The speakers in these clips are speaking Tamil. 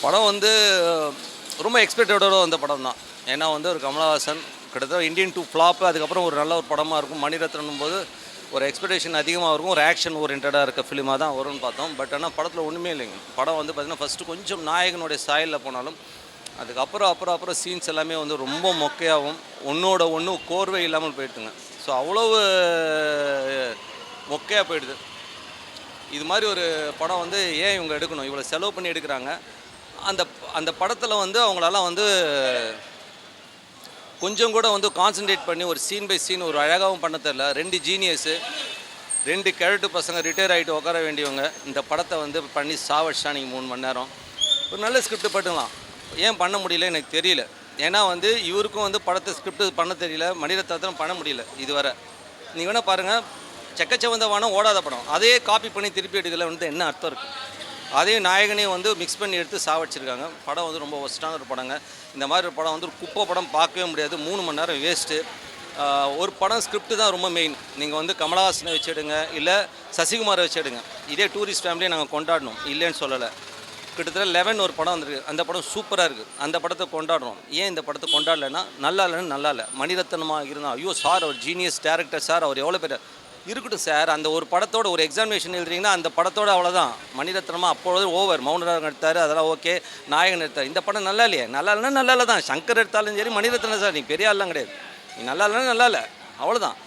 படம் வந்து ரொம்ப எக்ஸ்பெக்டடோட வந்த படம் தான். ஏன்னா வந்து ஒரு கமலஹாசன் கிட்டத்தட்ட இந்தியன் டூ ஃப்ளாப்பு, அதுக்கப்புறம் ஒரு நல்ல ஒரு படமாக இருக்கும். மணிரத்னம் போது ஒரு எக்ஸ்பெக்டேஷன் அதிகமாக இருக்கும். ஒரு ஆக்ஷன் ஓரியன்டாக இருக்க ஃபிலிமாக தான் வரும்னு பார்த்தோம். பட் ஆனால் படத்தில் ஒன்றுமே இல்லைங்க. படம் வந்து பார்த்திங்கன்னா ஃபஸ்ட்டு கொஞ்சம் நாயகனுடைய சாயலில் போனாலும் அதுக்கப்புறம் சீன்ஸ் எல்லாமே வந்து ரொம்ப மொக்கையாகவும் ஒன்றோட ஒன்று கோர்வை இல்லாமல் போயிடுதுங்க. ஸோ அவ்வளவு மொக்கையாக போயிடுது. இது மாதிரி ஒரு படம் வந்து ஏன் இவங்க எடுக்கணும், இவ்வளோ செலவு பண்ணி எடுக்கிறாங்க. அந்த அந்த படத்தில் வந்து அவங்களால வந்து கொஞ்சம் கூட வந்து கான்சன்ட்ரேட் பண்ணி ஒரு சீன் பை சீன் ஒரு அழகாகவும் பண்ண தெரில. 2 ஜீனியஸு, 2 கிழட்டு பசங்க ரிட்டையர் ஆகிட்டு உட்கார வேண்டியவங்க இந்த படத்தை வந்து பண்ணி சாவடிச்சா நீங்கள் 3 மணி நேரம். ஒரு நல்ல ஸ்கிரிப்ட் பட்டுலாம் ஏன் பண்ண முடியல எனக்கு தெரியல. ஏன்னா வந்து இவருக்கும் வந்து படத்தை ஸ்கிரிப்ட் பண்ண தெரியல, மணிரத்னம் பண்ண முடியல இதுவரை. நீங்கள் வேணால் பாருங்கள், செக்கச்சவந்த வானம் ஓடாத படம் அதே காப்பி பண்ணி திருப்பி எடுக்கல வந்து என்ன அர்த்தம் இருக்குது? அதே நாயகனையும் வந்து மிக்ஸ் பண்ணி எடுத்து சாவடிச்சிருக்காங்க. படம் வந்து ரொம்ப ஒஸ்ட்டான ஒரு படங்க. இந்த மாதிரி ஒரு படம் வந்து ஒரு குப்பை படம் பார்க்கவே முடியாது. 3 மணி நேரம் வேஸ்ட்டு. ஒரு படம் ஸ்கிரிப்ட் தான் ரொம்ப மெயின். நீங்கள் வந்து கமலஹாசனை வச்சுடுங்க, இல்லை சசிகுமாரை வச்சுடுங்க. இதே டூரிஸ்ட் ஃபேமிலியை நாங்கள் கொண்டாடணும், இல்லைன்னு சொல்லலை. கிட்டத்தட்ட 11 ஒரு படம் வந்துருக்கு. அந்த படம் சூப்பராக இருக்குது. அந்த படத்தை கொண்டாடுறோம். ஏன் இந்த படத்தை கொண்டாடலைன்னா நல்லா இல்லைன்னு நல்லா இல்லை. மணிரத்னமாக இருந்தால் ஐயோ சார் அவர் ஜீனியஸ் டேரக்டர் சார், அவர் எவ்வளோ பேர் இருக்கட்டும் சார். அந்த ஒரு படத்தோட ஒரு எக்ஸாமினேஷன் எழுதுறீங்கன்னா அந்த படத்தோட அவ்வளோதான். மணிரத்னமாக அப்பொழுது ஓவர். மௌனராக எடுத்தார், அதெல்லாம் ஓகே. நாயகன் எடுத்தார். இந்த படம் நல்லா இல்லையே, நல்லா இல்லைன்னா நல்லா இல்லை தான். சங்கர் எடுத்தாலும் சரி, மணிரத்னம் சார் நீ பெரிய ஆள்லாம் கிடையாது. நீ நல்லா இல்லைன்னா நல்லா இல்லை, அவ்வளோதான்.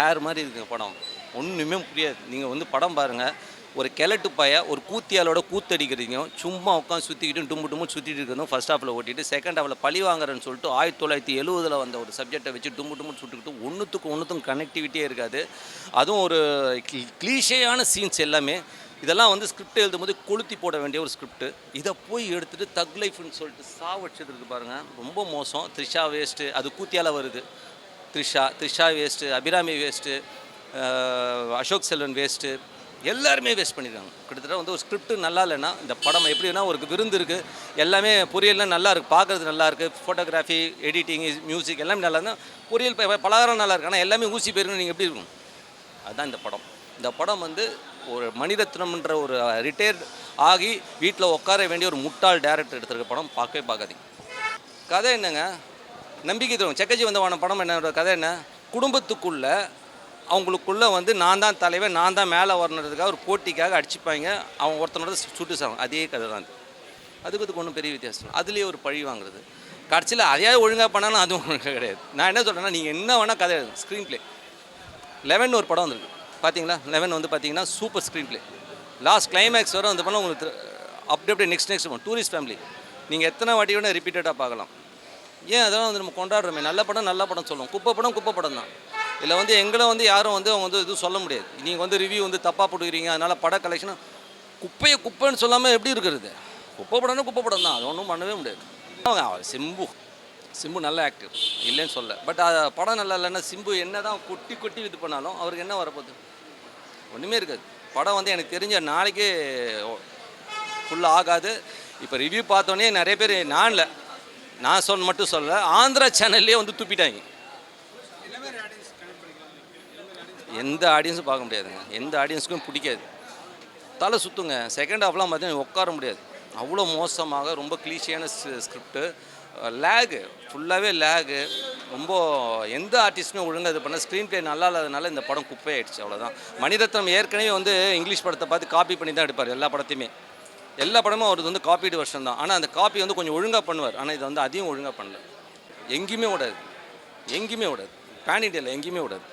ஹேர் மாதிரி இருக்குது படம். ஒன்றுமே புரியாது. நீங்கள் வந்து படம் பாருங்கள். ஒரு கிழட்டு பைய ஒரு கூத்தியாலோட கூத்தடிக்கிறீங்க, சும்மா உட்காந்து சுற்றிக்கிட்டு டும்பு சுற்றிட்டு இருக்கிறதும் ஃபஸ்ட் ஹாஃபில் ஓட்டிட்டு செகண்ட் ஹாஃபில் பழி வாங்குறேன்னு சொல்லிட்டு 1970 வந்த ஒரு சப்ஜெக்டை வச்சு டும்பு சுட்டுக்கிட்டு ஒன்றுத்துக்கும் கனெக்டிவிட்டியே இருக்காது. அதுவும் ஒரு க்ளீஷேயான சீன்ஸ் எல்லாமே. இதெல்லாம் வந்து ஸ்கிரிப்ட் எழுதும்போது கொளுத்தி போட வேண்டிய ஒரு ஸ்கிரிப்ட். இதை போய் எடுத்துகிட்டு தக் லைஃப்னு சொல்லிட்டு சாவடிச்சதுக்கு பாருங்கள், ரொம்ப மோசம். த்ரிஷா வேஸ்ட்டு, அது கூத்தியால் வருது. Trisha waste, Abirami waste, Ashok Selvan waste, எல்லாருமே வேஸ்ட் பண்ணியிருக்காங்க. கிட்டத்தட்ட வந்து ஒரு ஸ்கிரிப்ட் நல்லா இல்லைன்னா இந்த படம் எப்படின்னா ஒரு விருந்து இருக்குது. எல்லாமே பொரியல்லாம் நல்லா இருக்குது, பார்க்குறது நல்லா இருக்குது. ஃபோட்டோகிராஃபி, எடிட்டிங், மியூசிக் எல்லாமே நல்லா இருந்தால் பொரியல் பலகாரம் நல்லா இருக்குது. ஆனால் எல்லாமே ஊசி போயிருக்குன்னு நீங்கள் எப்படி இருக்கும்? அதுதான் இந்த படம். இந்த படம் வந்து ஒரு மணிரத்னம்ன்ற ஒரு ரிட்டையர்ட் ஆகி வீட்டில் உட்கார வேண்டிய ஒரு முட்டாள் டேரக்டர் எடுத்துருக்க படம் பார்க்காதீங்க. கதை என்னங்க? நம்பிக்கை தரும். செக்கச்சி வந்தவான படம் என்ன கதை என்ன? குடும்பத்துக்குள்ளே அவங்களுக்குள்ளே வந்து நான் தான் தலைவன், நான் தான் மேலே வரணுன்றதுக்காக ஒரு போட்டிக்காக அடிச்சுப்பாங்க. அவங்க ஒருத்தனோட சுட்டு சாங்க. அதே கதை தான் அதுக்கு ஒன்றும் பெரிய வித்தியாசம். அதுலேயே ஒரு பழி வாங்குறது. கடைசியில் அதையாவது ஒழுங்காக பண்ணாலும் அதுவும் ஒழுங்காக கிடையாது. நான் என்ன சொல்கிறேன்னா, நீங்கள் என்ன வேணால் கதை எழுது. ஸ்க்ரீன் பிளே 11 ஒரு படம் வந்துருக்கு பார்த்தீங்களா? 11 வந்து பார்த்தீங்கன்னா super screen play. Last climax வர வந்து பண்ணால் உங்களுக்கு அப்படியே நெக்ஸ்ட் டூரிஸ்ட் ஃபேமிலி நீங்கள் எத்தனை வாட்டி வேணால் ரிப்பீட்டடாக பார்க்கலாம். ஏன் அதெல்லாம் வந்து நம்ம கொண்டாடுறோமே. நல்ல படம் சொல்லுவோம். குப்பை படம் தான். இதில் வந்து எங்களை வந்து யாரும் வந்து அவங்க வந்து எதுவும் சொல்ல முடியாது. நீங்கள் வந்து ரிவ்யூ வந்து தப்பாக போட்டுக்கிறீங்க, அதனால் பட கலெக்ஷனும் குப்பைன்னு சொல்லாமல் எப்படி இருக்கிறது? குப்பை படம் தான். அது ஒன்றும் பண்ணவே முடியாது. அவர் சிம்பு நல்ல ஆக்டர், இல்லைன்னு சொல்ல. பட் படம் நல்லா இல்லைன்னா சிம்பு என்ன தான் கொட்டி இது பண்ணாலும் அவருக்கு என்ன வரப்போகுது? ஒன்றுமே இருக்காது. படம் வந்து எனக்கு தெரிஞ்ச நாளைக்கே ஃபுல்லாக ஆகாது. இப்போ ரிவ்யூ பார்த்தோன்னே நிறைய பேர் நான் மட்டும் சொல்ல, ஆந்திரா சேனல்லே வந்து துப்பிட்டாங்க. எந்த ஆடியன்ஸும் பார்க்க முடியாதுங்க. எந்த ஆடியன்ஸுக்கும் பிடிக்காது. தலை சுற்றுங்க. செகண்ட் ஹாஃப்லாம் பார்த்தீங்கன்னா உட்கார முடியாது. அவ்வளோ மோசமாக ரொம்ப க்ளீஷியான ஸ்கிரிப்டு. ஃபுல்லாகவே லேகு. ரொம்ப எந்த ஆர்டிஸ்ட்டுமே ஒழுங்காக இது பண்ண. ஸ்க்ரீன் ப்ளே நல்லா இல்லாதனால இந்த படம் குப்பையாயிடுச்சு, அவ்வளோதான். மணிரத்னம் ஏற்கனவே வந்து இங்கிலீஷ் படத்தை பார்த்து காப்பி பண்ணி தான் எடுப்பார் எல்லா படத்தையுமே. எல்லா படமும் அவருக்கு வந்து காப்பீடு வருஷன் தான். ஆனால் அந்த காப்பி வந்து கொஞ்சம் ஒழுங்காக பண்ணுவார். ஆனால் இது வந்து அதையும் ஒழுங்காக பண்ணல. எங்கேயுமே விடாது. பேன் இண்டியாவில் எங்கேயுமே விடாது.